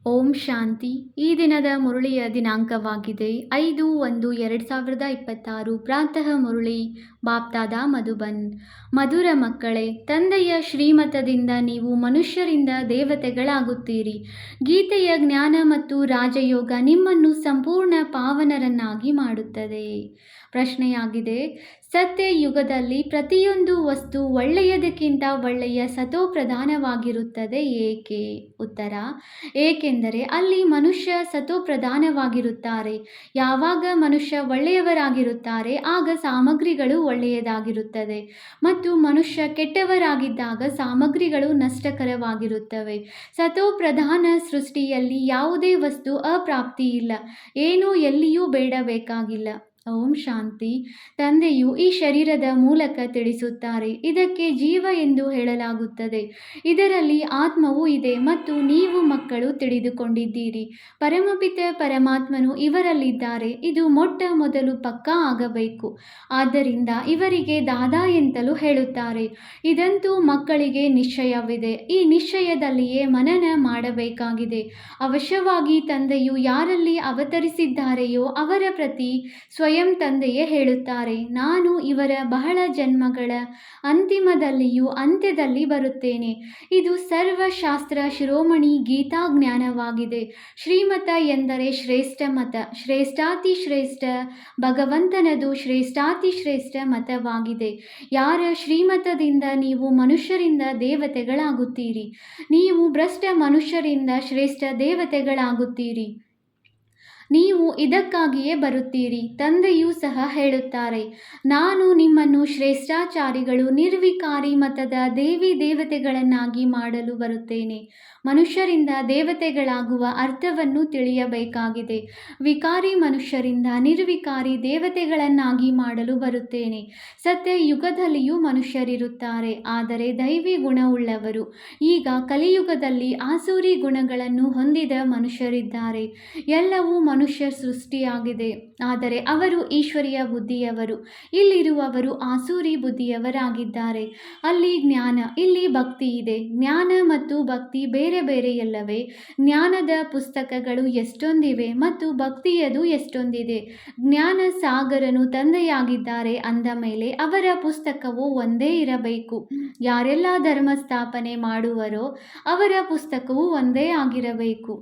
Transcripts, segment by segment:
ಓಂ ಶಾಂತಿ. ಈ ದಿನದ ಮುರಳಿಯ ದಿನಾಂಕವಾಗಿದೆ 5/1/2026. ಪ್ರಾತಃ ಮುರಳಿ ಬಾಪ್ದಾದ ಮಧುಬನ್. ಮಧುರ ಮಕ್ಕಳೇ, ತಂದೆಯ ಶ್ರೀಮತದಿಂದ ನೀವು ಮನುಷ್ಯರಿಂದ ದೇವತೆಗಳಾಗುತ್ತೀರಿ. ಗೀತೆಯ ಜ್ಞಾನ ಮತ್ತು ರಾಜಯೋಗ ನಿಮ್ಮನ್ನು ಸಂಪೂರ್ಣ ಪಾವನರನ್ನಾಗಿ ಮಾಡುತ್ತದೆ. ಪ್ರಶ್ನೆಯಾಗಿದೆ, ಸತ್ಯ ಯುಗದಲ್ಲಿ ಪ್ರತಿಯೊಂದು ವಸ್ತು ಒಳ್ಳೆಯದಕ್ಕಿಂತ ಒಳ್ಳೆಯ ಸತೋಪ್ರಧಾನವಾಗಿರುತ್ತದೆ ಏಕೆ? ಉತ್ತರ, ಏಕೆಂದರೆ ಅಲ್ಲಿ ಮನುಷ್ಯ ಸತೋಪ್ರಧಾನವಾಗಿರುತ್ತಾರೆ. ಯಾವಾಗ ಮನುಷ್ಯ ಒಳ್ಳೆಯವರಾಗಿರುತ್ತಾರೆ ಆಗ ಸಾಮಗ್ರಿಗಳು ಒಳ್ಳೆಯದಾಗಿರುತ್ತದೆ ಮತ್ತು ಮನುಷ್ಯ ಕೆಟ್ಟವರಾಗಿದ್ದಾಗ ಸಾಮಗ್ರಿಗಳು ನಷ್ಟಕರವಾಗಿರುತ್ತವೆ. ಸತೋಪ್ರಧಾನ ಸೃಷ್ಟಿಯಲ್ಲಿ ಯಾವುದೇ ವಸ್ತು ಅಪ್ರಾಪ್ತಿ ಇಲ್ಲ, ಏನೂ ಎಲ್ಲಿಯೂ ಬೇಡಬೇಕಾಗಿಲ್ಲ. ಓಂ ಶಾಂತಿ. ತಂದೆಯು ಈ ಶರೀರದ ಮೂಲಕ ತಿಳಿಸುತ್ತಾರೆ, ಇದಕ್ಕೆ ಜೀವ ಎಂದು ಹೇಳಲಾಗುತ್ತದೆ. ಇದರಲ್ಲಿ ಆತ್ಮವೂ ಇದೆ ಮತ್ತು ನೀವು ಮಕ್ಕಳು ತಿಳಿದುಕೊಂಡಿದ್ದೀರಿ. ಪರಮಪಿತ ಪರಮಾತ್ಮನು ಇವರಲ್ಲಿದ್ದಾರೆ. ಇದು ಮೊಟ್ಟ ಮೊದಲು ಪಕ್ಕಾ ಆಗಬೇಕು. ಆದ್ದರಿಂದ ಇವರಿಗೆ ದಾದಾ ಎಂತಲೂ ಹೇಳುತ್ತಾರೆ. ಇದಂತೂ ಮಕ್ಕಳಿಗೆ ನಿಶ್ಚಯವಿದೆ. ಈ ನಿಶ್ಚಯದಲ್ಲಿಯೇ ಮನನ ಮಾಡಬೇಕಾಗಿದೆ. ಅವಶ್ಯವಾಗಿ ತಂದೆಯು ಯಾರಲ್ಲಿ ಅವತರಿಸಿದ್ದಾರೆಯೋ ಅವರ ಪ್ರತಿ ಸ್ವಯಂ ತಂದೆಯೇ ಹೇಳುತ್ತಾರೆ, ನಾನು ಇವರ ಬಹಳ ಜನ್ಮಗಳ ಅಂತಿಮದಲ್ಲಿಯೂ ಅಂತ್ಯದಲ್ಲಿ ಬರುತ್ತೇನೆ. ಇದು ಸರ್ವಶಾಸ್ತ್ರ ಶಿರೋಮಣಿ ಗೀತಾ ಜ್ಞಾನವಾಗಿದೆ. ಶ್ರೀಮತ ಎಂದರೆ ಶ್ರೇಷ್ಠ ಮತ, ಶ್ರೇಷ್ಠಾತಿಶ್ರೇಷ್ಠ ಭಗವಂತನದು ಶ್ರೇಷ್ಠಾತಿಶ್ರೇಷ್ಠ ಮತವಾಗಿದೆ. ಯಾರ ಶ್ರೀಮತದಿಂದ ನೀವು ಮನುಷ್ಯರಿಂದ ದೇವತೆಗಳಾಗುತ್ತೀರಿ, ನೀವು ಭ್ರಷ್ಟ ಮನುಷ್ಯರಿಂದ ಶ್ರೇಷ್ಠ ದೇವತೆಗಳಾಗುತ್ತೀರಿ. ನೀವು ಇದಕ್ಕಾಗಿಯೇ ಬರುತ್ತೀರಿ. ತಂದೆಯೂ ಸಹ ಹೇಳುತ್ತಾರೆ, ನಾನು ನಿಮ್ಮನ್ನು ಶ್ರೇಷ್ಠಾಚಾರಿಗಳು ನಿರ್ವಿಕಾರಿ ಮತದ ದೇವಿ ದೇವತೆಗಳನ್ನಾಗಿ ಮಾಡಲು ಬರುತ್ತೇನೆ. ಮನುಷ್ಯರಿಂದ ದೇವತೆಗಳಾಗುವ ಅರ್ಥವನ್ನು ತಿಳಿಯಬೇಕಾಗಿದೆ. ವಿಕಾರಿ ಮನುಷ್ಯರಿಂದ ನಿರ್ವಿಕಾರಿ ದೇವತೆಗಳನ್ನಾಗಿ ಮಾಡಲು ಬರುತ್ತೇನೆ. ಸತ್ಯ ಯುಗದಲ್ಲಿಯೂ ಮನುಷ್ಯರಿರುತ್ತಾರೆ, ಆದರೆ ದೈವಿ ಗುಣವುಳ್ಳವರು. ಈಗ ಕಲಿಯುಗದಲ್ಲಿ ಆಸುರಿ ಗುಣಗಳನ್ನು ಹೊಂದಿದ ಮನುಷ್ಯರಿದ್ದಾರೆ. ಎಲ್ಲವೂ ಮನುಷ್ಯ ಸೃಷ್ಟಿಯಾಗಿದೆ, ಆದರೆ ಅವರು ಈಶ್ವರೀಯ ಬುದ್ಧಿಯವರು. ಇಲ್ಲಿರುವವರು ಆಸುರಿ ಬುದ್ಧಿಯವರಾಗಿದ್ದಾರೆ. ಅಲ್ಲಿ ಜ್ಞಾನ, ಇಲ್ಲಿ ಭಕ್ತಿ ಇದೆ. ಜ್ಞಾನ ಮತ್ತು ಭಕ್ತಿ ಬೇರೆ ಬೇರೆಯಲ್ಲವೇ? ಜ್ಞಾನದ ಪುಸ್ತಕಗಳು ಎಷ್ಟೊಂದಿವೆ ಮತ್ತು ಭಕ್ತಿಯದು ಎಷ್ಟೊಂದಿದೆ. ಜ್ಞಾನ ಸಾಗರನು ತಂದೆಯಾಗಿದ್ದಾರೆ ಅಂದ ಮೇಲೆ ಅವರ ಪುಸ್ತಕವು ಒಂದೇ ಇರಬೇಕು. ಯಾರೆಲ್ಲ ಧರ್ಮ ಸ್ಥಾಪನೆ ಮಾಡುವರೋ ಅವರ ಪುಸ್ತಕವು ಒಂದೇ ಆಗಿರಬೇಕು.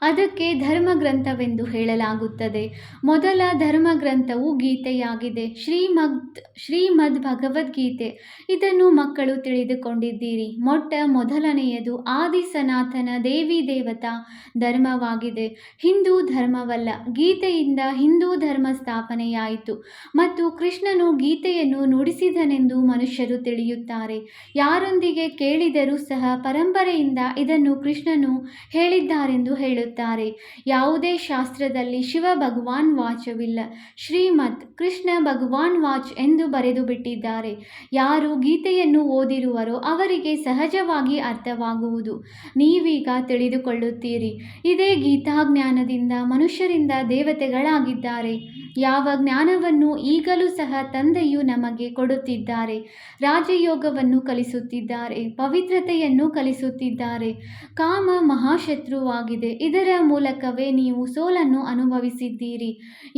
ಅದಕ್ಕೆ ಧರ್ಮಗ್ರಂಥವೆಂದು ಹೇಳಲಾಗುತ್ತದೆ. ಮೊದಲ ಧರ್ಮಗ್ರಂಥವು ಗೀತೆಯಾಗಿದೆ, ಶ್ರೀಮದ್ ಭಗವದ್ಗೀತೆ. ಇದನ್ನು ಮಕ್ಕಳು ತಿಳಿದುಕೊಂಡಿದ್ದೀರಿ. ಮೊಟ್ಟ ಮೊದಲನೆಯದು ಆದಿ ಸನಾತನ ದೇವಿ ದೇವತಾ ಧರ್ಮವಾಗಿದೆ, ಹಿಂದೂ ಧರ್ಮವಲ್ಲ. ಗೀತೆಯಿಂದ ಹಿಂದೂ ಧರ್ಮ ಸ್ಥಾಪನೆಯಾಯಿತು ಮತ್ತು ಕೃಷ್ಣನು ಗೀತೆಯನ್ನು ನುಡಿಸಿದನೆಂದು ಮನುಷ್ಯರು ತಿಳಿಯುತ್ತಾರೆ. ಯಾರೊಂದಿಗೆ ಕೇಳಿದರೂ ಸಹ ಪರಂಪರೆಯಿಂದ ಇದನ್ನು ಕೃಷ್ಣನು ಹೇಳಿದ್ದಾರೆಂದು ಹೇಳುತ್ತಾರೆ. ಯಾವುದೇ ಶಾಸ್ತ್ರದಲ್ಲಿ ಶಿವ ಭಗವಾನ್ ವಾಚವಿಲ್ಲ. ಶ್ರೀಮತ್ ಕೃಷ್ಣ ಭಗವಾನ್ ವಾಚ್ ಎಂದು ಬರೆದು ಬಿಟ್ಟಿದ್ದಾರೆ. ಯಾರು ಗೀತೆಯನ್ನು ಓದಿರುವರೋ ಅವರಿಗೆ ಸಹಜವಾಗಿ ಅರ್ಥವಾಗುವುದು. ನೀವೀಗ ತಿಳಿದುಕೊಳ್ಳುತ್ತೀರಿ. ಇದೇ ಗೀತಾಜ್ಞಾನದಿಂದ ಮನುಷ್ಯರಿಂದ ದೇವತೆಗಳಾಗಿದ್ದಾರೆ. ಯಾವ ಜ್ಞಾನವನ್ನು ಈಗಲೂ ಸಹ ತಂದೆಯು ನಮಗೆ ಕೊಡುತ್ತಿದ್ದಾರೆ. ರಾಜಯೋಗವನ್ನು ಕಲಿಸುತ್ತಿದ್ದಾರೆ, ಪವಿತ್ರತೆಯನ್ನು ಕಲಿಸುತ್ತಿದ್ದಾರೆ. ಕಾಮ ಮಹಾಶತ್ರುವಾಗಿದೆ. ಇದರ ಮೂಲಕವೇ ನೀವು ಸೋಲನ್ನು ಅನುಭವಿಸಿದ್ದೀರಿ.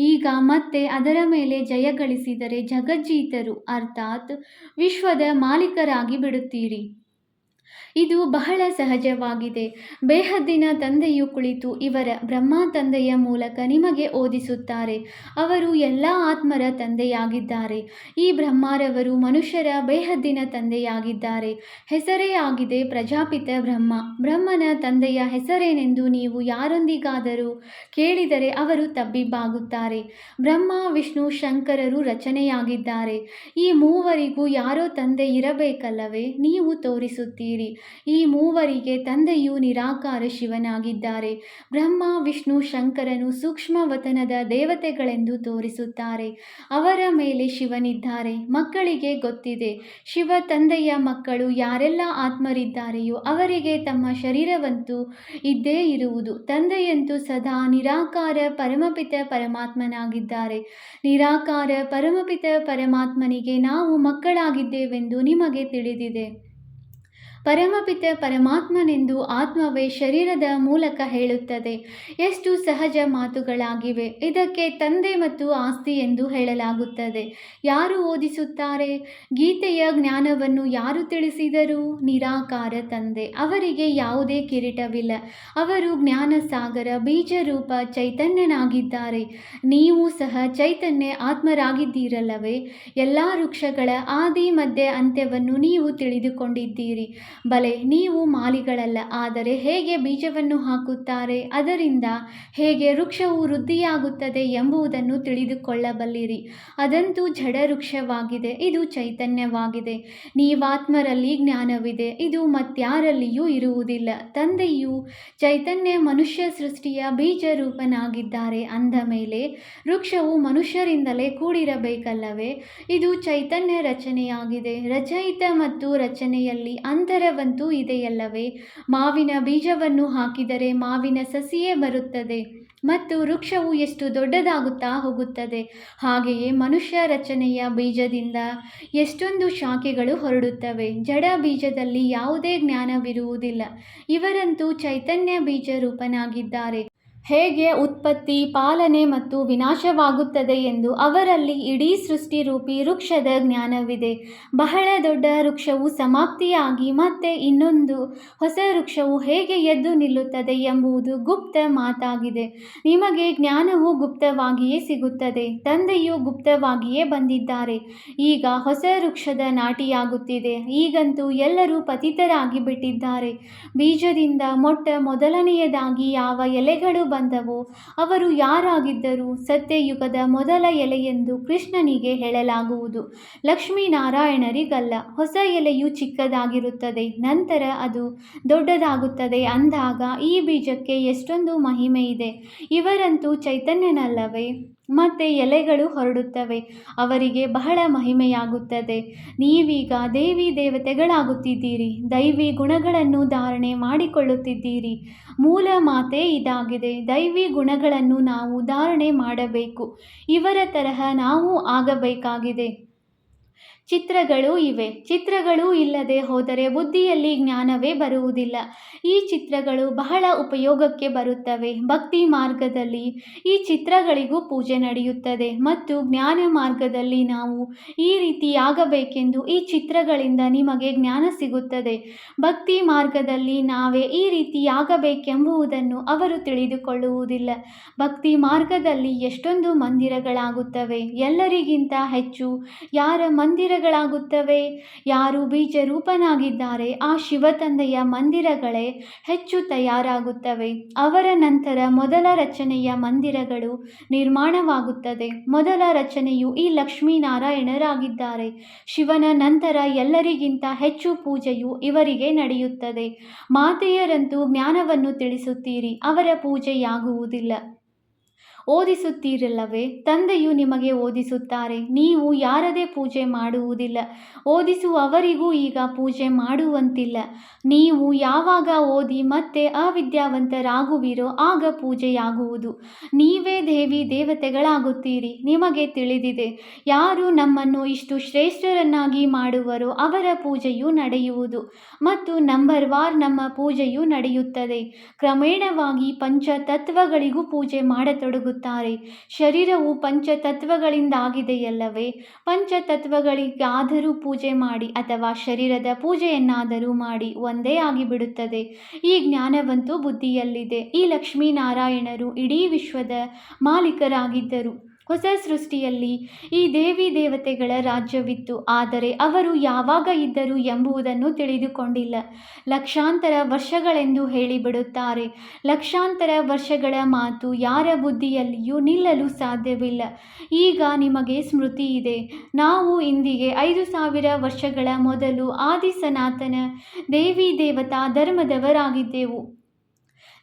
ಈಗ ಮತ್ತೆ ಅದರ ಮೇಲೆ ಜಯ ಗಳಿಸಿದರೆ ಜಗಜ್ಜೀತರು ಅರ್ಥಾತ್ ವಿಶ್ವದ ಮಾಲೀಕರಾಗಿ ಬಿಡುತ್ತೀರಿ. ಇದು ಬಹಳ ಸಹಜವಾಗಿದೆ. ಬೇಹದ್ದಿನ ತಂದೆಯು ಕುಳಿತು ಇವರ ಬ್ರಹ್ಮ ತಂದೆಯ ಮೂಲಕ ನಿಮಗೆ ಓದಿಸುತ್ತಾರೆ. ಅವರು ಎಲ್ಲ ಆತ್ಮರ ತಂದೆಯಾಗಿದ್ದಾರೆ. ಈ ಬ್ರಹ್ಮರವರು ಮನುಷ್ಯರ ಬೇಹದ್ದಿನ ತಂದೆಯಾಗಿದ್ದಾರೆ. ಹೆಸರೇ ಆಗಿದೆ ಪ್ರಜಾಪಿತ ಬ್ರಹ್ಮ. ಬ್ರಹ್ಮನ ತಂದೆಯ ಹೆಸರೇನೆಂದು ನೀವು ಯಾರೊಂದಿಗಾದರೂ ಕೇಳಿದರೆ ಅವರು ತಬ್ಬಿಬ್ಬಾಗುತ್ತಾರೆ. ಬ್ರಹ್ಮ ವಿಷ್ಣು ಶಂಕರರು ರಚನೆಯಾಗಿದ್ದಾರೆ. ಈ ಮೂವರಿಗೂ ಯಾರೋ ತಂದೆ ಇರಬೇಕಲ್ಲವೇ? ನೀವು ತೋರಿಸುತ್ತೀರಿ. ಈ ಮೂವರಿಗೆ ತಂದೆಯು ನಿರಾಕಾರ ಶಿವನಾಗಿದ್ದಾರೆ. ಬ್ರಹ್ಮ ವಿಷ್ಣು ಶಂಕರನು ಸೂಕ್ಷ್ಮವತನದ ದೇವತೆಗಳೆಂದು ತೋರಿಸುತ್ತಾರೆ. ಅವರ ಮೇಲೆ ಶಿವನಿದ್ದಾರೆ. ಮಕ್ಕಳಿಗೆ ಗೊತ್ತಿದೆ, ಶಿವ ತಂದೆಯ ಮಕ್ಕಳು ಯಾರೆಲ್ಲ ಆತ್ಮರಿದ್ದಾರೆಯೋ ಅವರಿಗೆ ತಮ್ಮ ಶರೀರವಂತೂ ಇದ್ದೇ ಇರುವುದು. ತಂದೆಯಂತೂ ಸದಾ ನಿರಾಕಾರ ಪರಮಪಿತ ಪರಮಾತ್ಮನಾಗಿದ್ದಾರೆ. ನಿರಾಕಾರ ಪರಮಪಿತ ಪರಮಾತ್ಮನಿಗೆ ನಾವು ಮಕ್ಕಳಾಗಿದ್ದೇವೆಂದು ನಿಮಗೆ ತಿಳಿದಿದೆ. ಪರಮಪಿತ ಪರಮಾತ್ಮನೆಂದು ಆತ್ಮವೇ ಶರೀರದ ಮೂಲಕ ಹೇಳುತ್ತದೆ. ಎಷ್ಟು ಸಹಜ ಮಾತುಗಳಾಗಿವೆ. ಇದಕ್ಕೆ ತಂದೆ ಮತ್ತು ಆಸ್ತಿ ಎಂದು ಹೇಳಲಾಗುತ್ತದೆ. ಯಾರು ಓದಿಸುತ್ತಾರೆ? ಗೀತೆಯ ಜ್ಞಾನವನ್ನು ಯಾರು ತಿಳಿಸಿದರು? ನಿರಾಕಾರ ತಂದೆ. ಅವರಿಗೆ ಯಾವುದೇ ಕಿರೀಟವಿಲ್ಲ. ಅವರು ಜ್ಞಾನಸಾಗರ ಬೀಜರೂಪ ಚೈತನ್ಯನಾಗಿದ್ದಾರೆ. ನೀವು ಸಹ ಚೈತನ್ಯ ಆತ್ಮರಾಗಿದ್ದೀರಲ್ಲವೇ? ಎಲ್ಲ ವೃಕ್ಷಗಳ ಆದಿ ಮಧ್ಯ ಅಂತ್ಯವನ್ನು ನೀವು ತಿಳಿದುಕೊಂಡಿದ್ದೀರಿ. ಬಲೆ, ನೀವು ಮಾಲಿಗಳಲ್ಲ. ಆದರೆ ಹೇಗೆ ಬೀಜವನ್ನು ಹಾಕುತ್ತಾರೆ, ಅದರಿಂದ ಹೇಗೆ ವೃಕ್ಷವು ವೃದ್ಧಿಯಾಗುತ್ತದೆ ಎಂಬುದನ್ನು ತಿಳಿದುಕೊಳ್ಳಬಲ್ಲಿರಿ. ಅದಂತೂ ಜಡ ವೃಕ್ಷವಾಗಿದೆ. ಇದು ಚೈತನ್ಯವಾಗಿದೆ. ನೀವಾತ್ಮರಲ್ಲಿ ಜ್ಞಾನವಿದೆ. ಇದು ಮತ್ಯಾರಲ್ಲಿಯೂ ಇರುವುದಿಲ್ಲ. ತಂದೆಯು ಚೈತನ್ಯ ಮನುಷ್ಯ ಸೃಷ್ಟಿಯ ಬೀಜರೂಪನಾಗಿದ್ದಾರೆ ಅಂದ ಮೇಲೆ ವೃಕ್ಷವು ಮನುಷ್ಯರಿಂದಲೇ ಕೂಡಿರಬೇಕಲ್ಲವೇ? ಇದು ಚೈತನ್ಯ ರಚನೆಯಾಗಿದೆ. ರಚಯಿತ ಮತ್ತು ರಚನೆಯಲ್ಲಿ ಅಂತರವಂತೂ ಇದೆಯಲ್ಲವೇ? ಮಾವಿನ ಬೀಜವನ್ನು ಹಾಕಿದರೆ ಮಾವಿನ ಸಸಿಯೇ ಬರುತ್ತದೆ ಮತ್ತು ವೃಕ್ಷವು ಎಷ್ಟು ದೊಡ್ಡದಾಗುತ್ತಾ ಹೋಗುತ್ತದೆ. ಹಾಗೆಯೇ ಮನುಷ್ಯ ರಚನೆಯ ಬೀಜದಿಂದ ಎಷ್ಟೊಂದು ಶಾಖೆಗಳು ಹೊರಡುತ್ತವೆ. ಜಡ ಬೀಜದಲ್ಲಿ ಯಾವುದೇ ಜ್ಞಾನವಿರುವುದಿಲ್ಲ. ಇವರಂತೂ ಚೈತನ್ಯ ಬೀಜ ರೂಪನಾಗಿದ್ದಾರೆ. ಹೇಗೆ ಉತ್ಪತ್ತಿ, ಪಾಲನೆ ಮತ್ತು ವಿನಾಶವಾಗುತ್ತದೆ ಎಂದು ಅವರಲ್ಲಿ ಇಡೀ ಸೃಷ್ಟಿರೂಪಿ ವೃಕ್ಷದ ಜ್ಞಾನವಿದೆ. ಬಹಳ ದೊಡ್ಡ ವೃಕ್ಷವು ಸಮಾಪ್ತಿಯಾಗಿ ಮತ್ತೆ ಇನ್ನೊಂದು ಹೊಸ ವೃಕ್ಷವು ಹೇಗೆ ಎದ್ದು ನಿಲ್ಲುತ್ತದೆ ಎಂಬುದು ಗುಪ್ತ ಮಾತಾಗಿದೆ. ನಿಮಗೆ ಜ್ಞಾನವು ಗುಪ್ತವಾಗಿಯೇ ಸಿಗುತ್ತದೆ. ತಂದೆಯು ಗುಪ್ತವಾಗಿಯೇ ಬಂದಿದ್ದಾರೆ. ಈಗ ಹೊಸ ವೃಕ್ಷದ ನಾಟಿಯಾಗುತ್ತಿದೆ. ಈಗಂತೂ ಎಲ್ಲರೂ ಪತಿತರಾಗಿ ಬಿಟ್ಟಿದ್ದಾರೆ. ಬೀಜದಿಂದ ಮೊದಲನೆಯದಾಗಿ ಯಾವ ಎಲೆಗಳು ಬಂದವೋ ಅವರು ಯಾರಾಗಿದ್ದರು? ಸತ್ಯಯುಗದ ಮೊದಲ ಎಲೆಯೆಂದು ಕೃಷ್ಣನಿಗೆ ಹೇಳಲಾಗುವುದು, ಲಕ್ಷ್ಮೀನಾರಾಯಣರಿಗಲ್ಲ. ಹೊಸ ಎಲೆಯು ಚಿಕ್ಕದಾಗಿರುತ್ತದೆ, ನಂತರ ಅದು ದೊಡ್ಡದಾಗುತ್ತದೆ. ಅಂದಾಗ ಈ ಬೀಜಕ್ಕೆ ಎಷ್ಟೊಂದು ಮಹಿಮೆ ಇದೆ. ಇವರಂತೂ ಚೈತನ್ಯನಲ್ಲವೇ? ಮತ್ತೆ ಎಲೆಗಳು ಹೊರಡುತ್ತವೆ. ಅವರಿಗೆ ಬಹಳ ಮಹಿಮೆಯಾಗುತ್ತದೆ. ನೀವೀಗ ದೇವಿ ದೇವತೆಗಳಾಗುತ್ತಿದ್ದೀರಿ. ದೈವಿ ಗುಣಗಳನ್ನು ಧಾರಣೆ ಮಾಡಿಕೊಳ್ಳುತ್ತಿದ್ದೀರಿ. ಮೂಲ ಮಾತೇ ಇದಾಗಿದೆ. ದೈವಿ ಗುಣಗಳನ್ನು ನಾವು ಧಾರಣೆ ಮಾಡಬೇಕು. ಇವರ ತರಹ ನಾವು ಆಗಬೇಕಾಗಿದೆ. ಚಿತ್ರಗಳು ಇವೆ. ಚಿತ್ರಗಳು ಇಲ್ಲದೆ ಹೋದರೆ ಬುದ್ಧಿಯಲ್ಲಿ ಜ್ಞಾನವೇ ಬರುವುದಿಲ್ಲ. ಈ ಚಿತ್ರಗಳು ಬಹಳ ಉಪಯೋಗಕ್ಕೆ ಬರುತ್ತವೆ. ಭಕ್ತಿ ಮಾರ್ಗದಲ್ಲಿ ಈ ಚಿತ್ರಗಳಿಗೂ ಪೂಜೆ ನಡೆಯುತ್ತದೆ ಮತ್ತು ಜ್ಞಾನ ಮಾರ್ಗದಲ್ಲಿ ನಾವು ಈ ರೀತಿಯಾಗಬೇಕೆಂದು ಈ ಚಿತ್ರಗಳಿಂದ ನಿಮಗೆ ಜ್ಞಾನ ಸಿಗುತ್ತದೆ. ಭಕ್ತಿ ಮಾರ್ಗದಲ್ಲಿ ನಾವೇ ಈ ರೀತಿಯಾಗಬೇಕೆಂಬುದನ್ನು ಅವರು ತಿಳಿದುಕೊಳ್ಳುವುದಿಲ್ಲ. ಭಕ್ತಿ ಮಾರ್ಗದಲ್ಲಿ ಎಷ್ಟೊಂದು ಮಂದಿರಗಳಾಗುತ್ತವೆ. ಎಲ್ಲರಿಗಿಂತ ಹೆಚ್ಚು ಯಾರ ಮಂದಿರಗಳಾಗುತ್ತವೆ? ಯಾರು ಬೀಜರೂಪನಾಗಿದ್ದಾರೆ ಆ ಶಿವತಂದೆಯ ಮಂದಿರಗಳೇ ಹೆಚ್ಚು ತಯಾರಾಗುತ್ತವೆ. ಅವರ ನಂತರ ಮೊದಲ ರಚನೆಯ ಮಂದಿರಗಳು ನಿರ್ಮಾಣವಾಗುತ್ತದೆ. ಮೊದಲ ರಚನೆಯು ಈ ಲಕ್ಷ್ಮೀನಾರಾಯಣರಾಗಿದ್ದಾರೆ. ಶಿವನ ನಂತರ ಎಲ್ಲರಿಗಿಂತ ಹೆಚ್ಚು ಪೂಜೆಯು ಇವರಿಗೆ ನಡೆಯುತ್ತದೆ. ಮಾತೆಯರಂತೂ ಜ್ಞಾನವನ್ನು ತಿಳಿಸುತ್ತೀರಿ, ಅವರ ಪೂಜೆಯಾಗುವುದಿಲ್ಲ. ಓದಿಸುತ್ತೀರಲ್ಲವೇ? ತಂದೆಯು ನಿಮಗೆ ಓದಿಸುತ್ತಾರೆ. ನೀವು ಯಾರದೇ ಪೂಜೆ ಮಾಡುವುದಿಲ್ಲ. ಓದಿಸುವವರಿಗೂ ಈಗ ಪೂಜೆ ಮಾಡುವಂತಿಲ್ಲ. ನೀವು ಯಾವಾಗ ಓದಿ ಮತ್ತೆ ಅವಿದ್ಯಾವಂತರಾಗುವಿರೋ ಆಗ ಪೂಜೆಯಾಗುವುದು. ನೀವೇ ದೇವಿ ದೇವತೆಗಳಾಗುತ್ತೀರಿ. ನಿಮಗೆ ತಿಳಿದಿದೆ, ಯಾರು ನಮ್ಮನ್ನು ಇಷ್ಟು ಶ್ರೇಷ್ಠರನ್ನಾಗಿ ಮಾಡುವರೋ ಅವರ ಪೂಜೆಯು ನಡೆಯುವುದು ಮತ್ತು ನಂಬರ್ ವಾರ್ ನಮ್ಮ ಪೂಜೆಯು ನಡೆಯುತ್ತದೆ. ಕ್ರಮೇಣವಾಗಿ ಪಂಚತತ್ವಗಳಿಗೂ ಪೂಜೆ ಮಾಡತೊಡಗುತ್ತಾರೆ. ಶರೀರವು ಪಂಚತತ್ವಗಳಿಂದಾಗಿದೆಯಲ್ಲವೇ? ಪಂಚತತ್ವಗಳಿಗಾದರೂ ಪೂಜೆ ಮಾಡಿ ಅಥವಾ ಶರೀರದ ಪೂಜೆಯನ್ನಾದರೂ ಮಾಡಿ ಒಂದೇ ಆಗಿಬಿಡುತ್ತದೆ. ಈ ಜ್ಞಾನವಂತೂ ಬುದ್ಧಿಯಲ್ಲಿದೆ. ಈ ಲಕ್ಷ್ಮೀನಾರಾಯಣರು ಇಡೀ ವಿಶ್ವದ ಮಾಲೀಕರಾಗಿದ್ದರು. ಹೊಸ ಸೃಷ್ಟಿಯಲ್ಲಿ ಈ ದೇವಿ ದೇವತೆಗಳ ರಾಜ್ಯವಿತ್ತು. ಆದರೆ ಅವರು ಯಾವಾಗ ಇದ್ದರು ಎಂಬುದನ್ನು ತಿಳಿದುಕೊಂಡಿಲ್ಲ. ಲಕ್ಷಾಂತರ ವರ್ಷಗಳೆಂದು ಹೇಳಿಬಿಡುತ್ತಾರೆ. ಲಕ್ಷಾಂತರ ವರ್ಷಗಳ ಮಾತು ಯಾರ ಬುದ್ಧಿಯಲ್ಲಿಯೂ ನಿಲ್ಲಲು ಸಾಧ್ಯವಿಲ್ಲ. ಈಗ ನಿಮಗೆ ಸ್ಮೃತಿ ಇದೆ. ನಾವು ಇಂದಿಗೆ 5,000 ವರ್ಷಗಳ ಮೊದಲು ಆದಿ ಸನಾತನ ದೇವಿ ದೇವತಾ ಧರ್ಮದವರಾಗಿದ್ದೆವು.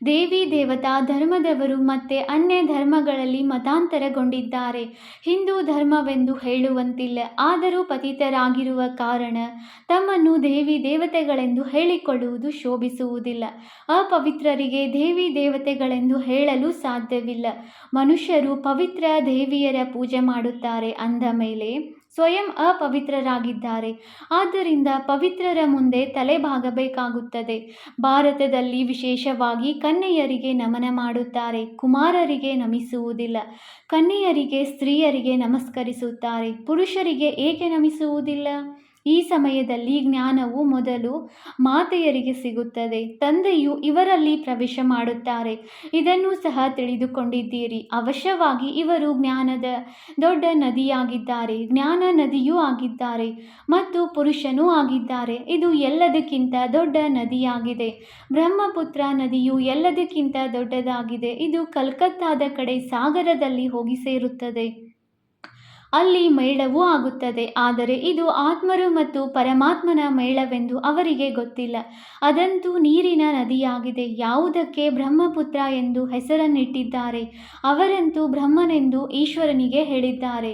ದೇವಿ ದೇವತಾ ಧರ್ಮದವರು ಮತ್ತೆ ಅನ್ಯ ಧರ್ಮಗಳಲ್ಲಿ ಮತಾಂತರಗೊಂಡಿದ್ದಾರೆ. ಹಿಂದೂ ಧರ್ಮವೆಂದು ಹೇಳುವಂತಿಲ್ಲ. ಆದರೂ ಪತಿತರಾಗಿರುವ ಕಾರಣ ತಮ್ಮನ್ನು ದೇವಿ ದೇವತೆಗಳೆಂದು ಹೇಳಿಕೊಳ್ಳುವುದು ಶೋಭಿಸುವುದಿಲ್ಲ. ಅಪವಿತ್ರರಿಗೆ ದೇವಿ ದೇವತೆಗಳೆಂದು ಹೇಳಲು ಸಾಧ್ಯವಿಲ್ಲ. ಮನುಷ್ಯರು ಪವಿತ್ರ ದೇವಿಯರ ಪೂಜೆ ಮಾಡುತ್ತಾರೆ ಅಂದ ಮೇಲೆ ಸ್ವಯಂ ಅಪವಿತ್ರರಾಗಿದ್ದಾರೆ. ಆದ್ದರಿಂದ ಪವಿತ್ರರ ಮುಂದೆ ತಲೆಬಾಗಬೇಕಾಗುತ್ತದೆ. ಭಾರತದಲ್ಲಿ ವಿಶೇಷವಾಗಿ ಕನ್ಯೆಯರಿಗೆ ನಮನ ಮಾಡುತ್ತಾರೆ, ಕುಮಾರರಿಗೆ ನಮಿಸುವುದಿಲ್ಲ. ಕನ್ಯೆಯರಿಗೆ ಸ್ತ್ರೀಯರಿಗೆ ನಮಸ್ಕರಿಸುತ್ತಾರೆ, ಪುರುಷರಿಗೆ ಏಕೆ ನಮಿಸುವುದಿಲ್ಲ? ಈ ಸಮಯದಲ್ಲಿ ಜ್ಞಾನವು ಮೊದಲು ಮಾತೆಯರಿಗೆ ಸಿಗುತ್ತದೆ. ತಂದೆಯು ಇವರಲ್ಲಿ ಪ್ರವೇಶ ಮಾಡುತ್ತಾರೆ. ಇದನ್ನು ಸಹ ತಿಳಿದುಕೊಂಡಿದ್ದೀರಿ. ಅವಶ್ಯವಾಗಿ ಇವರು ಜ್ಞಾನದ ದೊಡ್ಡ ನದಿಯಾಗಿದ್ದಾರೆ, ಜ್ಞಾನ ನದಿಯೂ ಆಗಿದ್ದಾರೆ ಮತ್ತು ಪುರುಷನೂ ಆಗಿದ್ದಾರೆ. ಇದು ಎಲ್ಲದಕ್ಕಿಂತ ದೊಡ್ಡ ನದಿಯಾಗಿದೆ. ಬ್ರಹ್ಮಪುತ್ರ ನದಿಯು ಎಲ್ಲದಕ್ಕಿಂತ ದೊಡ್ಡದಾಗಿದೆ. ಇದು ಕಲ್ಕತ್ತಾದ ಕಡೆ ಸಾಗರದಲ್ಲಿ ಹೋಗಿ ಸೇರುತ್ತದೆ. ಅಲ್ಲಿ ಮೇಳವೂ ಆಗುತ್ತದೆ. ಆದರೆ ಇದು ಆತ್ಮರು ಮತ್ತು ಪರಮಾತ್ಮನ ಮೇಳವೆಂದು ಅವರಿಗೆ ಗೊತ್ತಿಲ್ಲ. ಅದಂತೂ ನೀರಿನ ನದಿಯಾಗಿದೆ. ಯಾವುದಕ್ಕೆ ಬ್ರಹ್ಮಪುತ್ರ ಎಂದು ಹೆಸರನ್ನಿಟ್ಟಿದ್ದಾರೆ? ಅವರಂತೂ ಬ್ರಹ್ಮನೆಂದು ಈಶ್ವರನಿಗೆ ಹೇಳಿದ್ದಾರೆ.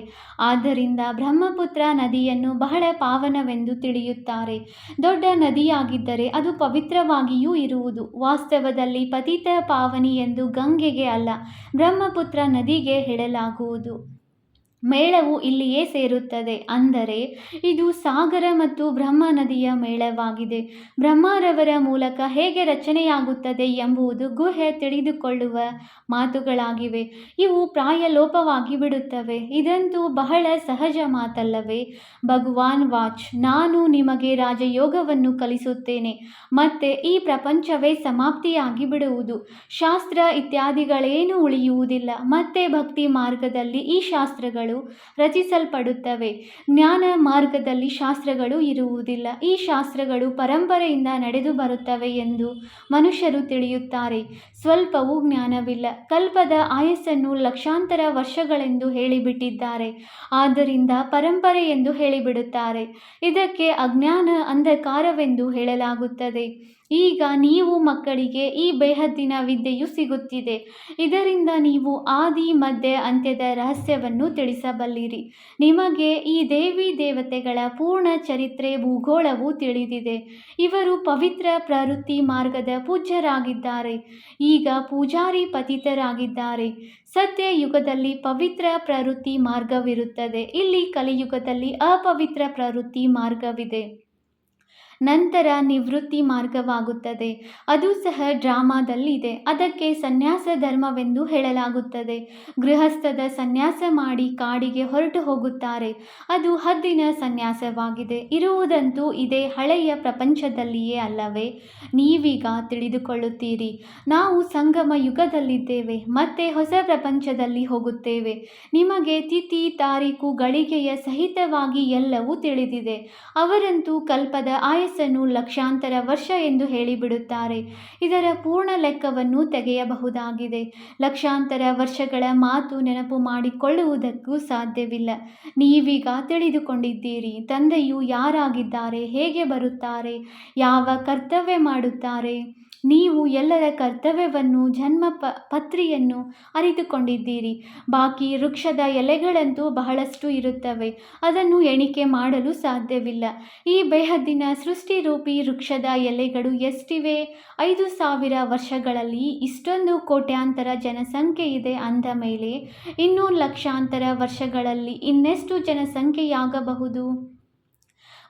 ಆದ್ದರಿಂದ ಬ್ರಹ್ಮಪುತ್ರ ನದಿಯನ್ನು ಬಹಳ ಪಾವನವೆಂದು ತಿಳಿಯುತ್ತಾರೆ. ದೊಡ್ಡ ನದಿಯಾಗಿದ್ದರೆ ಅದು ಪವಿತ್ರವಾಗಿಯೂ ಇರುವುದು. ವಾಸ್ತವದಲ್ಲಿ ಪತಿತ ಪಾವನಿ ಎಂದು ಗಂಗೆಗೆ ಅಲ್ಲ, ಬ್ರಹ್ಮಪುತ್ರ ನದಿಗೆ ಹೇಳಲಾಗುವುದು. ಮೇಳವು ಇಲ್ಲಿಯೇ ಸೇರುತ್ತದೆ. ಅಂದರೆ ಇದು ಸಾಗರ ಮತ್ತು ಬ್ರಹ್ಮ ನದಿಯ ಮೇಳವಾಗಿದೆ. ಬ್ರಹ್ಮರವರ ಮೂಲಕ ಹೇಗೆ ರಚನೆಯಾಗುತ್ತದೆ ಎಂಬುದು ಗುಹ್ಯ ತಿಳಿದುಕೊಳ್ಳುವ ಮಾತುಗಳಾಗಿವೆ. ಇವು ಪ್ರಾಯಲೋಪವಾಗಿ ಬಿಡುತ್ತವೆ. ಇದಂತೂ ಬಹಳ ಸಹಜ ಮಾತಲ್ಲವೇ? ಭಗವಾನ್ ವಾಚ್, ನಾನು ನಿಮಗೆ ರಾಜಯೋಗವನ್ನು ಕಲಿಸುತ್ತೇನೆ, ಮತ್ತೆ ಈ ಪ್ರಪಂಚವೇ ಸಮಾಪ್ತಿಯಾಗಿ ಬಿಡುವುದು. ಶಾಸ್ತ್ರ ಇತ್ಯಾದಿಗಳೇನೂ ಉಳಿಯುವುದಿಲ್ಲ. ಮತ್ತೆ ಭಕ್ತಿ ಮಾರ್ಗದಲ್ಲಿ ಈ ಶಾಸ್ತ್ರಗಳು ರಚಿಸಲ್ಪಡುತ್ತವೆ. ಜ್ಞಾನ ಮಾರ್ಗದಲ್ಲಿ ಶಾಸ್ತ್ರಗಳು ಇರುವುದಿಲ್ಲ. ಈ ಶಾಸ್ತ್ರಗಳು ಪರಂಪರೆಯಿಂದ ನಡೆದು ಬರುತ್ತವೆ ಎಂದು ಮನುಷ್ಯರು ತಿಳಿಯುತ್ತಾರೆ. ಸ್ವಲ್ಪವೂ ಜ್ಞಾನವಿಲ್ಲ. ಕಲ್ಪದ ಆಯಸ್ಸನ್ನು ಲಕ್ಷಾಂತರ ವರ್ಷಗಳೆಂದು ಹೇಳಿಬಿಟ್ಟಿದ್ದಾರೆ. ಆದ್ದರಿಂದ ಪರಂಪರೆ ಎಂದು ಹೇಳಿಬಿಡುತ್ತಾರೆ. ಇದಕ್ಕೆ ಅಜ್ಞಾನ, ಅಂಧಕಾರವೆಂದು ಹೇಳಲಾಗುತ್ತದೆ. ಈಗ ನೀವು ಮಕ್ಕಳಿಗೆ ಈ ಬೇಹದ್ದಿನ ವಿದ್ಯೆಯು ಸಿಗುತ್ತಿದೆ. ಇದರಿಂದ ನೀವು ಆದಿ ಮಧ್ಯ ಅಂತ್ಯದ ರಹಸ್ಯವನ್ನು ತಿಳಿಸಬಲ್ಲಿರಿ. ನಿಮಗೆ ಈ ದೇವಿ ದೇವತೆಗಳ ಪೂರ್ಣ ಚರಿತ್ರೆ ಭೂಗೋಳವು ತಿಳಿದಿದೆ. ಇವರು ಪವಿತ್ರ ಪ್ರವೃತ್ತಿ ಮಾರ್ಗದ ಪೂಜ್ಯರಾಗಿದ್ದಾರೆ. ಈಗ ಪೂಜಾರಿ ಪತಿತರಾಗಿದ್ದಾರೆ. ಸತ್ಯ ಯುಗದಲ್ಲಿ ಪವಿತ್ರ ಪ್ರವೃತ್ತಿ ಮಾರ್ಗವಿರುತ್ತದೆ. ಇಲ್ಲಿ ಕಲಿಯುಗದಲ್ಲಿ ಅಪವಿತ್ರ ಪ್ರವೃತ್ತಿ ಮಾರ್ಗವಿದೆ. ನಂತರ ನಿವೃತ್ತಿ ಮಾರ್ಗವಾಗುತ್ತದೆ. ಅದು ಸಹ ಡ್ರಾಮಾದಲ್ಲಿದೆ. ಅದಕ್ಕೆ ಸನ್ಯಾಸ ಧರ್ಮವೆಂದು ಹೇಳಲಾಗುತ್ತದೆ. ಗೃಹಸ್ಥದ ಸನ್ಯಾಸ ಮಾಡಿ ಕಾಡಿಗೆ ಹೊರಟು ಹೋಗುತ್ತಾರೆ. ಅದು ಹದ್ದಿನ ಸನ್ಯಾಸವಾಗಿದೆ. ಇರುವುದಂತೂ ಇದೇ ಹಳೆಯ ಪ್ರಪಂಚದಲ್ಲಿಯೇ ಅಲ್ಲವೇ? ನೀವೀಗ ತಿಳಿದುಕೊಳ್ಳುತ್ತೀರಿ. ನಾವು ಸಂಗಮ ಯುಗದಲ್ಲಿದ್ದೇವೆ, ಮತ್ತೆ ಹೊಸ ಪ್ರಪಂಚದಲ್ಲಿ ಹೋಗುತ್ತೇವೆ. ನಿಮಗೆ ತಿಥಿ ತಾರೀಕು ಗಳಿಗೆಯ ಸಹಿತವಾಗಿ ಎಲ್ಲವೂ ತಿಳಿದಿದೆ. ಅವರಂತೂ ಕಲ್ಪದ ಆಯಸ್ಸನ್ನು ಲಕ್ಷಾಂತರ ವರ್ಷ ಎಂದು ಹೇಳಿಬಿಡುತ್ತಾರೆ. ಇದರ ಪೂರ್ಣ ಲೆಕ್ಕವನ್ನು ತೆಗೆಯಬಹುದಾಗಿದೆ. ಲಕ್ಷಾಂತರ ವರ್ಷಗಳ ಮಾತು ನೆನಪು ಮಾಡಿಕೊಳ್ಳುವುದಕ್ಕೂ ಸಾಧ್ಯವಿಲ್ಲ. ನೀವೀಗ ತಿಳಿದುಕೊಂಡಿದ್ದೀರಿ. ತಂದೆಯು ಯಾರಾಗಿದ್ದಾರೆ, ಹೇಗೆ ಬರುತ್ತಾರೆ, ಯಾವ ಕರ್ತವ್ಯ ಮಾಡುತ್ತಾರೆ. ನೀವು ಎಲ್ಲರ ಕರ್ತವ್ಯವನ್ನು, ಜನ್ಮ ಪತ್ರಿಯನ್ನು ಅರಿತುಕೊಂಡಿದ್ದೀರಿ. ಬಾಕಿ ವೃಕ್ಷದ ಎಲೆಗಳಂತೂ ಬಹಳಷ್ಟು ಇರುತ್ತವೆ. ಅದನ್ನು ಎಣಿಕೆ ಮಾಡಲು ಸಾಧ್ಯವಿಲ್ಲ. ಈ ಬೇಹದ್ದಿನ ಸೃಷ್ಟಿರೂಪಿ ವೃಕ್ಷದ ಎಲೆಗಳು ಎಷ್ಟಿವೆ? 5,000 ವರ್ಷಗಳಲ್ಲಿ ಇಷ್ಟೊಂದು ಕೋಟ್ಯಾಂತರ ಜನಸಂಖ್ಯೆ ಇದೆ ಅಂದ ಮೇಲೆ ಇನ್ನೂ ಲಕ್ಷಾಂತರ ವರ್ಷಗಳಲ್ಲಿ ಇನ್ನೆಷ್ಟು ಜನಸಂಖ್ಯೆಯಾಗಬಹುದು?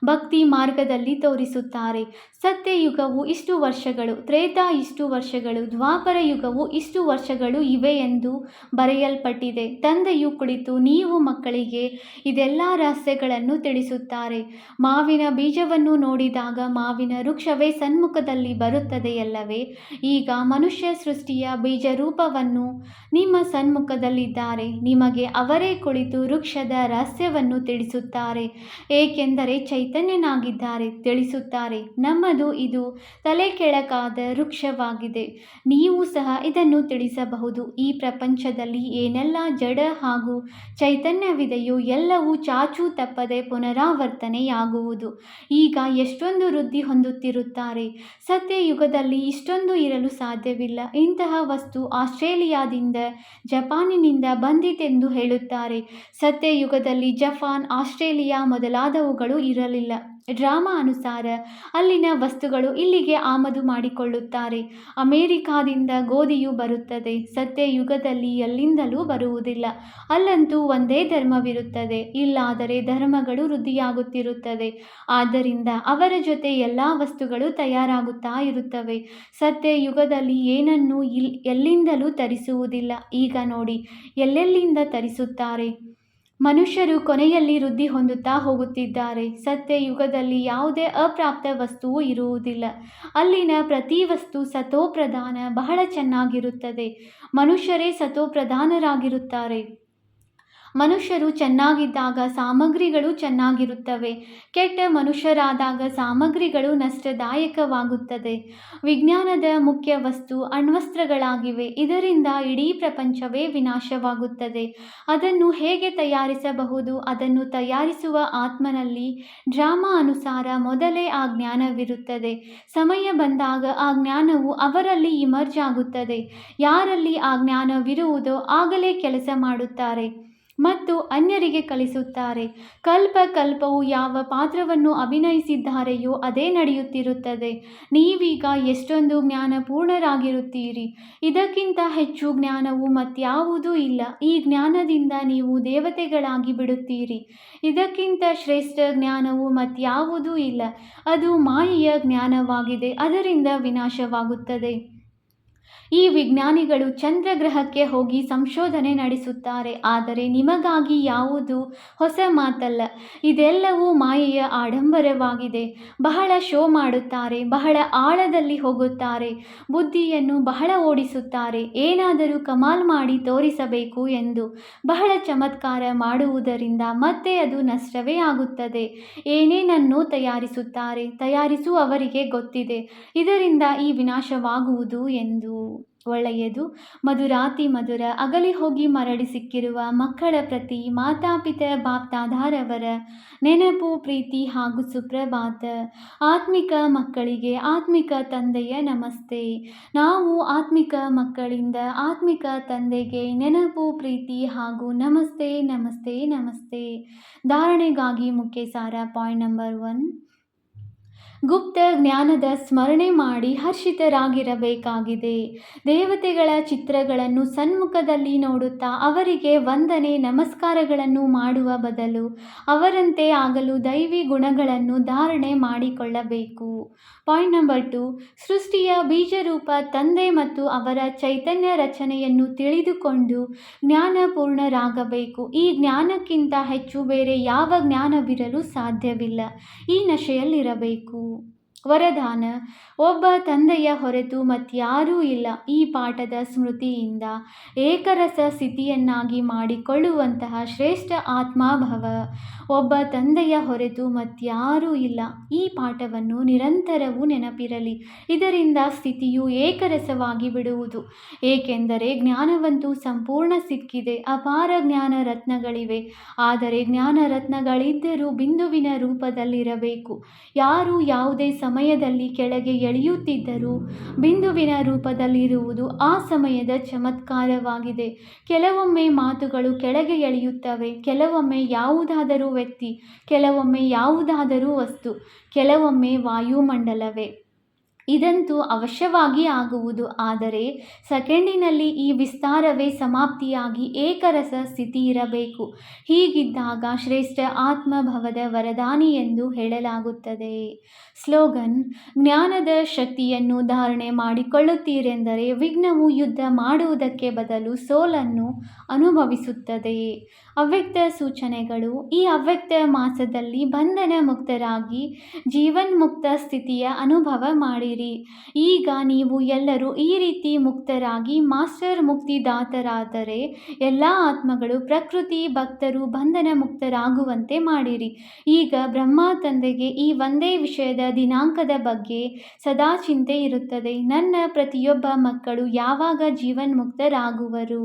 ಭಕ್ತಿ ಮಾರ್ಗದಲ್ಲಿ ತೋರಿಸುತ್ತಾರೆ. ಸತ್ಯಯುಗವು ಇಷ್ಟು ವರ್ಷಗಳು, ತ್ರೇತಾ ಇಷ್ಟು ವರ್ಷಗಳು, ದ್ವಾಪರ ಯುಗವು ಇಷ್ಟು ವರ್ಷಗಳು ಇವೆ ಎಂದು ಬರೆಯಲ್ಪಟ್ಟಿದೆ. ತಂದೆಯು ಕುಳಿತು ನೀವು ಮಕ್ಕಳಿಗೆ ಇದೆಲ್ಲ ರಹಸ್ಯಗಳನ್ನು ತಿಳಿಸುತ್ತಾರೆ. ಮಾವಿನ ಬೀಜವನ್ನು ನೋಡಿದಾಗ ಮಾವಿನ ವೃಕ್ಷವೇ ಸನ್ಮುಖದಲ್ಲಿ ಬರುತ್ತದೆಯಲ್ಲವೇ? ಈಗ ಮನುಷ್ಯ ಸೃಷ್ಟಿಯ ಬೀಜರೂಪವನ್ನು ನಿಮ್ಮ ಸನ್ಮುಖದಲ್ಲಿದ್ದಾರೆ. ನಿಮಗೆ ಅವರೇ ಕುಳಿತು ವೃಕ್ಷದ ರಹಸ್ಯವನ್ನು ತಿಳಿಸುತ್ತಾರೆ. ಏಕೆಂದರೆ ಚೈತನ್ಯನಾಗಿದ್ದಾರೆ. ತಿಳಿಸುತ್ತಾರೆ, ನಮ್ಮದು ಇದು ತಲೆ ಕೆಳಕಾದ ವೃಕ್ಷವಾಗಿದೆ. ನೀವು ಸಹ ಇದನ್ನು ತಿಳಿಸಬಹುದು. ಈ ಪ್ರಪಂಚದಲ್ಲಿ ಏನೆಲ್ಲ ಜಡ ಹಾಗೂ ಚೈತನ್ಯವಿದೆಯೋ ಎಲ್ಲವೂ ಚಾಚೂ ತಪ್ಪದೆ ಪುನರಾವರ್ತನೆಯಾಗುವುದು. ಈಗ ಎಷ್ಟೊಂದು ವೃದ್ಧಿ ಹೊಂದುತ್ತಿರುತ್ತಾರೆ. ಸತ್ಯಯುಗದಲ್ಲಿ ಇಷ್ಟೊಂದು ಇರಲು ಸಾಧ್ಯವಿಲ್ಲ. ಇಂತಹ ವಸ್ತು ಆಸ್ಟ್ರೇಲಿಯಾದಿಂದ, ಜಪಾನಿನಿಂದ ಬಂದಿತೆಂದು ಹೇಳುತ್ತಾರೆ. ಸತ್ಯಯುಗದಲ್ಲಿ ಜಪಾನ್, ಆಸ್ಟ್ರೇಲಿಯಾ ಮೊದಲಾದವುಗಳು ಇರಲಿಲ್ಲ. ಡ್ರಾಮಾ ಅನುಸಾರ ಅಲ್ಲಿನ ವಸ್ತುಗಳು ಇಲ್ಲಿಗೆ ಆಮದು ಮಾಡಿಕೊಳ್ಳುತ್ತಾರೆ. ಅಮೆರಿಕಾದಿಂದ ಗೋಧಿಯು ಬರುತ್ತದೆ. ಸತ್ಯಯುಗದಲ್ಲಿ ಎಲ್ಲಿಂದಲೂ ಬರುವುದಿಲ್ಲ. ಅಲ್ಲಂತೂ ಒಂದೇ ಧರ್ಮವಿರುತ್ತದೆ. ಇಲ್ಲಾದರೆ ಧರ್ಮಗಳು ವೃದ್ಧಿಯಾಗುತ್ತಿರುತ್ತದೆ. ಆದ್ದರಿಂದ ಅವರ ಜೊತೆ ಎಲ್ಲ ವಸ್ತುಗಳು ತಯಾರಾಗುತ್ತಾ ಇರುತ್ತವೆ. ಸತ್ಯಯುಗದಲ್ಲಿ ಏನನ್ನೂ ಎಲ್ಲಿಂದಲೂ ತರಿಸುವುದಿಲ್ಲ. ಈಗ ನೋಡಿ, ಎಲ್ಲೆಲ್ಲಿಂದ ತರಿಸುತ್ತಾರೆ. ಮನುಷ್ಯರು ಕೊನೆಯಲ್ಲಿ ವೃದ್ಧಿ ಹೊಂದುತ್ತಾ ಹೋಗುತ್ತಿದ್ದಾರೆ. ಸತ್ಯಯುಗದಲ್ಲಿ ಯಾವುದೇ ಅಪ್ರಾಪ್ತ ವಸ್ತುವು ಇರುವುದಿಲ್ಲ. ಅಲ್ಲಿನ ಪ್ರತಿ ವಸ್ತು ಸತೋಪ್ರಧಾನ, ಬಹಳ ಚೆನ್ನಾಗಿರುತ್ತದೆ. ಮನುಷ್ಯರೇ ಸತೋಪ್ರಧಾನರಾಗಿರುತ್ತಾರೆ. ಮನುಷ್ಯರು ಚೆನ್ನಾಗಿದ್ದಾಗ ಸಾಮಗ್ರಿಗಳು ಚೆನ್ನಾಗಿರುತ್ತವೆ. ಕೆಟ್ಟ ಮನುಷ್ಯರಾದಾಗ ಸಾಮಗ್ರಿಗಳು ನಷ್ಟದಾಯಕವಾಗುತ್ತದೆ. ವಿಜ್ಞಾನದ ಮುಖ್ಯ ವಸ್ತು ಅಣ್ವಸ್ತ್ರಗಳಾಗಿವೆ. ಇದರಿಂದ ಇಡೀ ಪ್ರಪಂಚವೇ ವಿನಾಶವಾಗುತ್ತದೆ. ಅದನ್ನು ಹೇಗೆ ತಯಾರಿಸಬಹುದು? ಅದನ್ನು ತಯಾರಿಸುವ ಆತ್ಮನಲ್ಲಿ ಡ್ರಾಮಾ ಅನುಸಾರ ಮೊದಲೇ ಆ ಜ್ಞಾನವಿರುತ್ತದೆ. ಸಮಯ ಬಂದಾಗ ಆ ಜ್ಞಾನವು ಅವರಲ್ಲಿ ಇಮರ್ಜ್ ಆಗುತ್ತದೆ. ಯಾರಲ್ಲಿ ಆ ಜ್ಞಾನವಿರುವುದೋ ಆಗಲೇ ಕೆಲಸ ಮಾಡುತ್ತಾರೆ ಮತ್ತು ಅನ್ಯರಿಗೆ ಕಲಿಸುತ್ತಾರೆ. ಕಲ್ಪವು ಯಾವ ಪಾತ್ರವನ್ನು ಅಭಿನಯಿಸಿದ್ದಾರೆಯೋ ಅದೇ ನಡೆಯುತ್ತಿರುತ್ತದೆ. ನೀವೀಗ ಎಷ್ಟೊಂದು ಜ್ಞಾನಪೂರ್ಣರಾಗಿರುತ್ತೀರಿ. ಇದಕ್ಕಿಂತ ಹೆಚ್ಚು ಜ್ಞಾನವು ಮತ್ಯಾವುದೂ ಇಲ್ಲ. ಈ ಜ್ಞಾನದಿಂದ ನೀವು ದೇವತೆಗಳಾಗಿ ಬಿಡುತ್ತೀರಿ. ಇದಕ್ಕಿಂತ ಶ್ರೇಷ್ಠ ಜ್ಞಾನವು ಮತ್ಯಾವುದೂ ಇಲ್ಲ. ಅದು ಮಾಯೆಯ ಜ್ಞಾನವಾಗಿದೆ. ಅದರಿಂದ ವಿನಾಶವಾಗುತ್ತದೆ. ಈ ವಿಜ್ಞಾನಿಗಳು ಚಂದ್ರಗ್ರಹಕ್ಕೆ ಹೋಗಿ ಸಂಶೋಧನೆ ನಡೆಸುತ್ತಾರೆ. ಆದರೆ ನಿಮಗಾಗಿ ಯಾವುದು ಹೊಸ ಮಾತಲ್ಲ. ಇದೆಲ್ಲವೂ ಮಾಯೆಯ ಆಡಂಬರವಾಗಿದೆ. ಬಹಳ ಶೋ ಮಾಡುತ್ತಾರೆ. ಬಹಳ ಆಳದಲ್ಲಿ ಹೋಗುತ್ತಾರೆ. ಬುದ್ಧಿಯನ್ನು ಬಹಳ ಓಡಿಸುತ್ತಾರೆ. ಏನಾದರೂ ಕಮಾಲ್ ಮಾಡಿ ತೋರಿಸಬೇಕು ಎಂದು ಬಹಳ ಚಮತ್ಕಾರ ಮಾಡುವುದರಿಂದ ಮತ್ತೆ ಅದು ನಷ್ಟವೇ ಆಗುತ್ತದೆ. ಏನೇನನ್ನೋ ತಯಾರಿಸುವವರಿಗೆ ಗೊತ್ತಿದೆ ಇದರಿಂದ ಈ ವಿನಾಶವಾಗುವುದು ಎಂದು. ಒಳ್ಳೆಯದು. ಮಧುರಾತಿ ಮಧುರ ಅಗಲಿ ಹೋಗಿ ಮರಳಿ ಸಿಕ್ಕಿರುವ ಮಕ್ಕಳ ಪ್ರತಿ ಮಾತಾಪಿತ ಬಾಪ್ದಾದಾರವರ ನೆನಪು, ಪ್ರೀತಿ ಹಾಗೂ ಸುಪ್ರಭಾತ. ಆತ್ಮಿಕ ಮಕ್ಕಳಿಗೆ ಆತ್ಮಿಕ ತಂದೆಯ ನಮಸ್ತೆ. ನಾವು ಆತ್ಮಿಕ ಮಕ್ಕಳಿಂದ ಆತ್ಮಿಕ ತಂದೆಗೆ ನೆನಪು, ಪ್ರೀತಿ ಹಾಗೂ ನಮಸ್ತೆ ನಮಸ್ತೆ ನಮಸ್ತೆ. ಧಾರಣೆಗಾಗಿ ಮುಖ್ಯ ಸಾರ. Point number 1. ಗುಪ್ತ ಜ್ಞಾನದ ಸ್ಮರಣೆ ಮಾಡಿ ಹರ್ಷಿತರಾಗಿರಬೇಕಾಗಿದೆ. ದೇವತೆಗಳ ಚಿತ್ರಗಳನ್ನು ಸನ್ಮುಖದಲ್ಲಿ ನೋಡುತ್ತಾ ಅವರಿಗೆ ವಂದನೆ ನಮಸ್ಕಾರಗಳನ್ನು ಮಾಡುವ ಬದಲು ಅವರಂತೆ ಆಗಲು ದೈವಿ ಗುಣಗಳನ್ನು ಧಾರಣೆ ಮಾಡಿಕೊಳ್ಳಬೇಕು. Point number 2. ಸೃಷ್ಟಿಯ ಬೀಜರೂಪ ತಂದೆ ಮತ್ತು ಅವರ ಚೈತನ್ಯ ರಚನೆಯನ್ನು ತಿಳಿದುಕೊಂಡು ಜ್ಞಾನಪೂರ್ಣರಾಗಬೇಕು. ಈ ಜ್ಞಾನಕ್ಕಿಂತ ಹೆಚ್ಚು ಬೇರೆ ಯಾವ ಜ್ಞಾನವಿರಲು ಸಾಧ್ಯವಿಲ್ಲ. ಈ ನಶೆಯಲ್ಲಿರಬೇಕು. ವರದಾನ: ಒಬ್ಬ ತಂದೆಯ ಹೊರತು ಮತ್ಯಾರೂ ಇಲ್ಲ. ಈ ಪಾಠದ ಸ್ಮೃತಿಯಿಂದ ಏಕರಸ ಸ್ಥಿತಿಯನ್ನಾಗಿ ಮಾಡಿಕೊಳ್ಳುವಂತಹ ಶ್ರೇಷ್ಠ ಆತ್ಮಾಭವ. ಒಬ್ಬ ತಂದೆಯ ಹೊರತು ಮತ್ಯಾರೂ ಇಲ್ಲ. ಈ ಪಾಠವನ್ನು ನಿರಂತರವೂ ನೆನಪಿರಲಿ. ಇದರಿಂದ ಸ್ಥಿತಿಯು ಏಕರಸವಾಗಿ ಬಿಡುವುದು. ಏಕೆಂದರೆ ಜ್ಞಾನವಂತೂ ಸಂಪೂರ್ಣ ಸಿಕ್ಕಿದೆ. ಅಪಾರ ಜ್ಞಾನ ರತ್ನಗಳಿವೆ. ಆದರೆ ಜ್ಞಾನ ರತ್ನಗಳಿದ್ದರೂ ಬಿಂದುವಿನ ರೂಪದಲ್ಲಿರಬೇಕು. ಯಾರು ಯಾವುದೇ ಸಮಯದಲ್ಲಿ ಕೆಳಗೆ ಎಳೆಯುತ್ತಿದ್ದರೂ ಬಿಂದುವಿನ ರೂಪದಲ್ಲಿರುವುದು ಆ ಸಮಯದ ಚಮತ್ಕಾರವಾಗಿದೆ. ಕೆಲವೊಮ್ಮೆ ಮಾತುಗಳು ಕೆಳಗೆ ಎಳೆಯುತ್ತವೆ. ಕೆಲವೊಮ್ಮೆ ಯಾವುದಾದರೂ ವ್ಯಕ್ತಿ, ಕೆಲವೊಮ್ಮೆ ಯಾವುದಾದರೂ ವಸ್ತು, ಕೆಲವೊಮ್ಮೆ ವಾಯುಮಂಡಲವೇ. ಇದಂತೂ ಅವಶ್ಯವಾಗಿ ಆಗುವುದು. ಆದರೆ ಸೆಕೆಂಡಿನಲ್ಲಿ ಈ ವಿಸ್ತಾರವೇ ಸಮಾಪ್ತಿಯಾಗಿ ಏಕರಸ ಸ್ಥಿತಿ ಇರಬೇಕು. ಹೀಗಿದ್ದಾಗ ಶ್ರೇಷ್ಠ ಆತ್ಮಭವದ ವರದಾನಿ ಎಂದು ಹೇಳಲಾಗುತ್ತದೆ. ಸ್ಲೋಗನ್: ಜ್ಞಾನದ ಶಕ್ತಿಯನ್ನು ಧಾರಣೆ ಮಾಡಿಕೊಳ್ಳುತ್ತೀರೆಂದರೆ ವಿಘ್ನವು ಯುದ್ಧ ಮಾಡುವುದಕ್ಕೆ ಬದಲು ಸೋಲನ್ನು ಅನುಭವಿಸುತ್ತದೆ. ಅವ್ಯಕ್ತ ಸೂಚನೆಗಳು: ಈ ಅವ್ಯಕ್ತ ಮಾಸದಲ್ಲಿ ಬಂಧನ ಮುಕ್ತರಾಗಿ ಜೀವನ್ಮುಕ್ತ ಸ್ಥಿತಿಯ ಅನುಭವ ಮಾಡಿರಿ. ಈಗ ನೀವು ಎಲ್ಲರೂ ಈ ರೀತಿ ಮುಕ್ತರಾಗಿ ಮಾಸ್ಟರ್ ಮುಕ್ತಿದಾತರಾದರೆ ಎಲ್ಲ ಆತ್ಮಗಳು, ಪ್ರಕೃತಿ, ಭಕ್ತರು ಬಂಧನ ಮುಕ್ತರಾಗುವಂತೆ ಮಾಡಿರಿ. ಈಗ ಬ್ರಹ್ಮ ತಂದೆಗೆ ಈ ಒಂದೇ ವಿಷಯದ ದಿನಾಂಕದ ಬಗ್ಗೆ ಸದಾ ಚಿಂತೆ ಇರುತ್ತದೆ. ನನ್ನ ಪ್ರತಿಯೊಬ್ಬ ಮಕ್ಕಳು ಯಾವಾಗ ಜೀವನ್ಮುಕ್ತರಾಗುವರು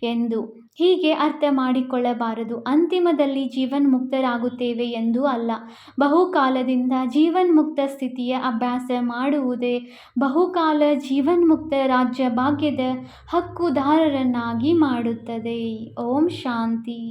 ಎಂದು. ಹೀಗೆ ಅರ್ಥ ಮಾಡಿಕೊಳ್ಳಬಾರದು ಅಂತಿಮದಲ್ಲಿ ಜೀವನ್ಮುಕ್ತರಾಗುತ್ತೇವೆ ಎಂದು ಅಲ್ಲ. ಬಹುಕಾಲದಿಂದ ಜೀವನ್ಮುಕ್ತ ಸ್ಥಿತಿಯ ಅಭ್ಯಾಸ ಮಾಡುವುದೇ ಬಹುಕಾಲ ಜೀವನ್ಮುಕ್ತ ರಾಜ್ಯ ಭಾಗ್ಯದ ಹಕ್ಕುದಾರರನ್ನಾಗಿ ಮಾಡುತ್ತದೆ. ಓಂ ಶಾಂತಿ.